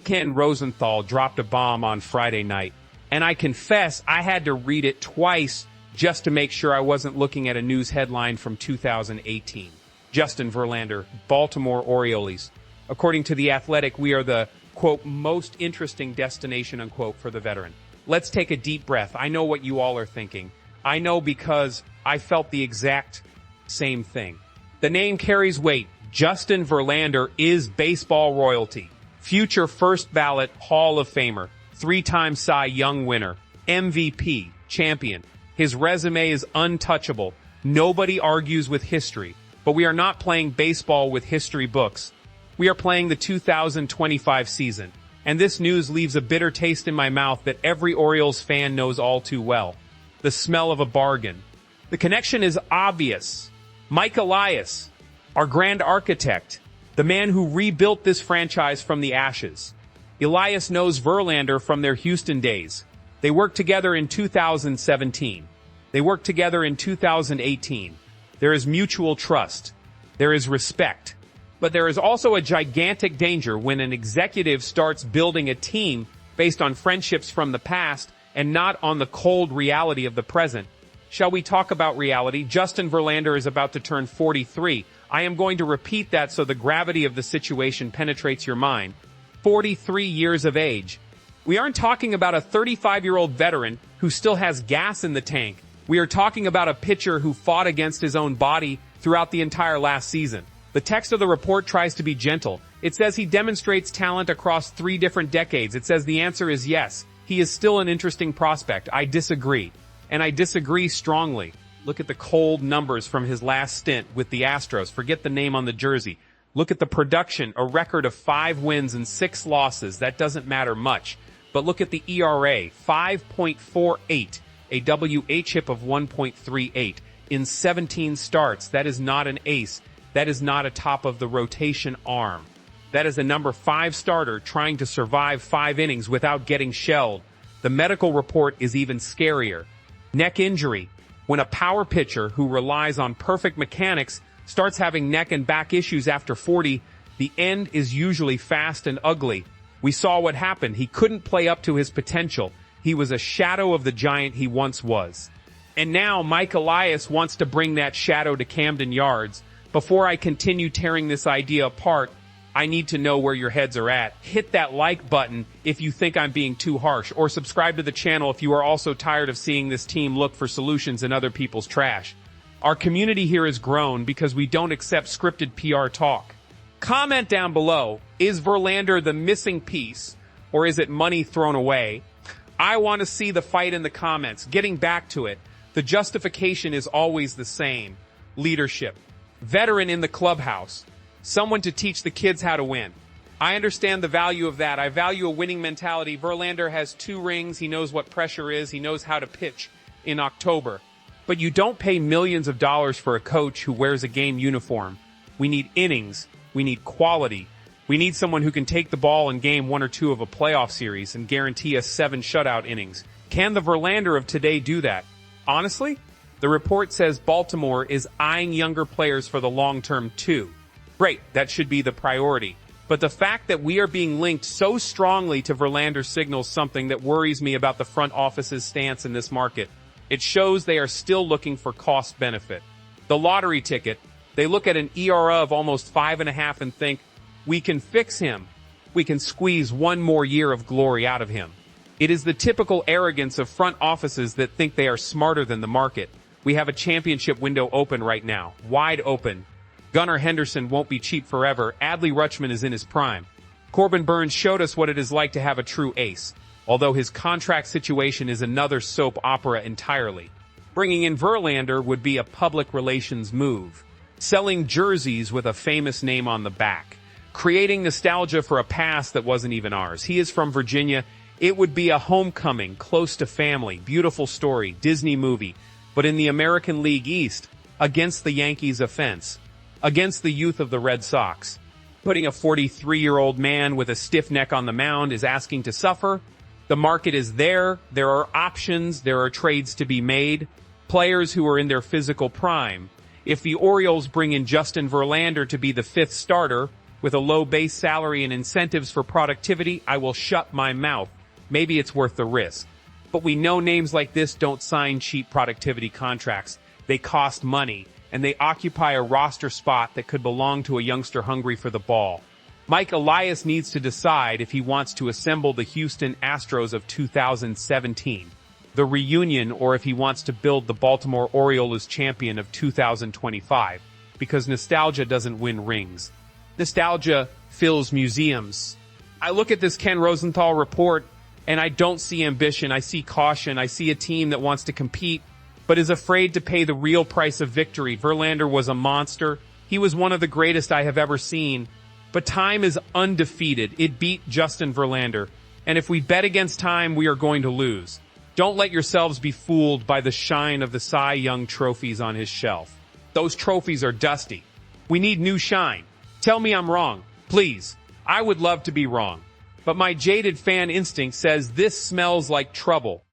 Ken Rosenthal dropped a bomb on Friday night, and I confess I had to read it twice just to make sure I wasn't looking at a news headline from 2018. Justin Verlander, Baltimore Orioles. According to The Athletic, we are the, quote, most interesting destination, unquote, for the veteran. Let's take a deep breath. I know what you all are thinking. I know because I felt the exact same thing. The name carries weight. Justin Verlander is baseball royalty. Future first ballot Hall of Famer. 3-time Cy Young winner. MVP. Champion. His resume is untouchable. Nobody argues with history. But we are not playing baseball with history books. We are playing the 2025 season. And this news leaves a bitter taste in my mouth that every Orioles fan knows all too well. The smell of a bargain. The connection is obvious. Mike Elias, our grand architect, the man who rebuilt this franchise from the ashes. Elias knows Verlander from their Houston days. They worked together in 2017. They worked together in 2018. There is mutual trust. There is respect. But there is also a gigantic danger when an executive starts building a team based on friendships from the past and not on the cold reality of the present. Shall we talk about reality? Justin Verlander is about to turn 43. I am going to repeat that so the gravity of the situation penetrates your mind. 43 years of age. We aren't talking about a 35-year-old veteran who still has gas in the tank. We are talking about a pitcher who fought against his own body throughout the entire last season. The text of the report tries to be gentle. It says he demonstrates talent across 3 different decades. It says the answer is yes. He is still an interesting prospect. I disagree. And I disagree strongly. Look at the cold numbers from his last stint with the Astros. Forget the name on the jersey. Look at the production, a record of 5 wins and 6 losses. That doesn't matter much. But look at the ERA, 5.48, a WHIP of 1.38. In 17 starts, that is not an ace. That is not a top of the rotation arm. That is a number 5 starter trying to survive 5 innings without getting shelled. The medical report is even scarier. Neck injury. When a power pitcher who relies on perfect mechanics starts having neck and back issues after 40, the end is usually fast and ugly. We saw what happened. He couldn't play up to his potential. He was a shadow of the giant he once was. And now Mike Elias wants to bring that shadow to Camden Yards. Before I continue tearing this idea apart, I need to know where your heads are at. Hit that like button if you think I'm being too harsh, or subscribe to the channel if you are also tired of seeing this team look for solutions in other people's trash. Our community here has grown because we don't accept scripted PR talk. Comment down below, is Verlander the missing piece, or is it money thrown away? I want to see the fight in the comments. Getting back to it, the justification is always the same. Leadership. Veteran in the clubhouse. Someone to teach the kids how to win. I understand the value of that. I value a winning mentality. Verlander has 2 rings. He knows what pressure is. He knows how to pitch in October. But you don't pay millions of dollars for a coach who wears a game uniform. We need innings. We need quality. We need someone who can take the ball in game 1 or 2 of a playoff series and guarantee us 7 shutout innings. Can the Verlander of today do that? Honestly, the report says Baltimore is eyeing younger players for the long term too. Great, that should be the priority. But the fact that we are being linked so strongly to Verlander signals something that worries me about the front office's stance in this market. It shows they are still looking for cost benefit. The lottery ticket, they look at an ERA of almost 5.5 and think, we can fix him. We can squeeze 1 more year of glory out of him. It is the typical arrogance of front offices that think they are smarter than the market. We have a championship window open right now, wide open. Gunnar Henderson won't be cheap forever. Adley Rutschman is in his prime. Corbin Burns showed us what it is like to have a true ace, although his contract situation is another soap opera entirely. Bringing in Verlander would be a public relations move. Selling jerseys with a famous name on the back. Creating nostalgia for a past that wasn't even ours. He is from Virginia. It would be a homecoming, close to family, beautiful story, Disney movie. But in the American League East, against the Yankees' offense. Against the youth of the Red Sox. Putting a 43-year-old man with a stiff neck on the mound is asking to suffer. The market is there. There are options. There are trades to be made. Players who are in their physical prime. If the Orioles bring in Justin Verlander to be the 5th starter, With a low base salary and incentives for productivity, I will shut my mouth. Maybe it's worth the risk. But we know names like this don't sign cheap productivity contracts. They cost money, and they occupy a roster spot that could belong to a youngster hungry for the ball. Mike Elias needs to decide if he wants to assemble the Houston Astros of 2017, the reunion, or if he wants to build the Baltimore Orioles champion of 2025, because nostalgia doesn't win rings. Nostalgia fills museums. I look at this Ken Rosenthal report, and I don't see ambition. I see caution. I see a team that wants to compete, but is afraid to pay the real price of victory. Verlander was a monster. He was one of the greatest I have ever seen. But time is undefeated. It beat Justin Verlander. And if we bet against time, we are going to lose. Don't let yourselves be fooled by the shine of the Cy Young trophies on his shelf. Those trophies are dusty. We need new shine. Tell me I'm wrong. Please. I would love to be wrong. But my jaded fan instinct says this smells like trouble.